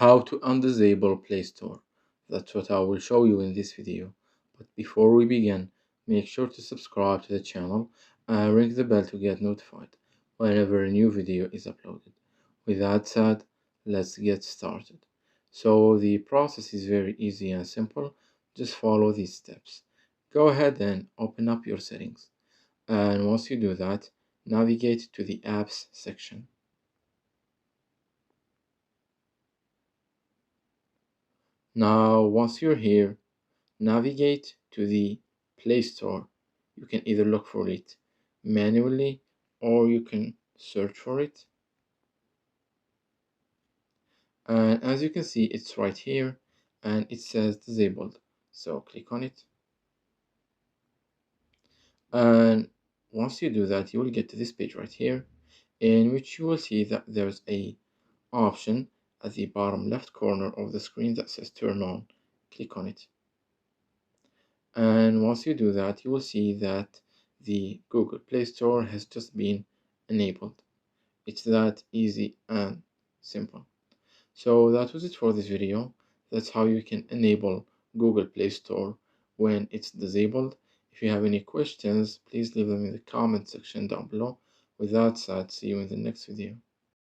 How to undisable Play Store. That's what I will show you in this video. But before we begin, make sure to subscribe to the channel and ring the bell to get notified whenever a new video is uploaded. With that said, let's get started. So the process is very easy and simple. Just follow these steps. Go ahead and open up your settings. And once you do that, navigate to the apps section. Now, once you're here, navigate to the Play Store. You can either look for it manually or you can search for it. And as you can see, it's right here and it says disabled. So click on it. And once you do that, you will get to this page right here, in which you will see that there's a option at the bottom left corner of the screen that says turn on. Click on it. And once you do that, you will see that the Google Play Store has just been enabled. It's that easy and simple. So that was it for this video. That's how you can enable Google Play Store when it's disabled. If you have any questions, please leave them in the comment section down below. With that said, see you in the next video.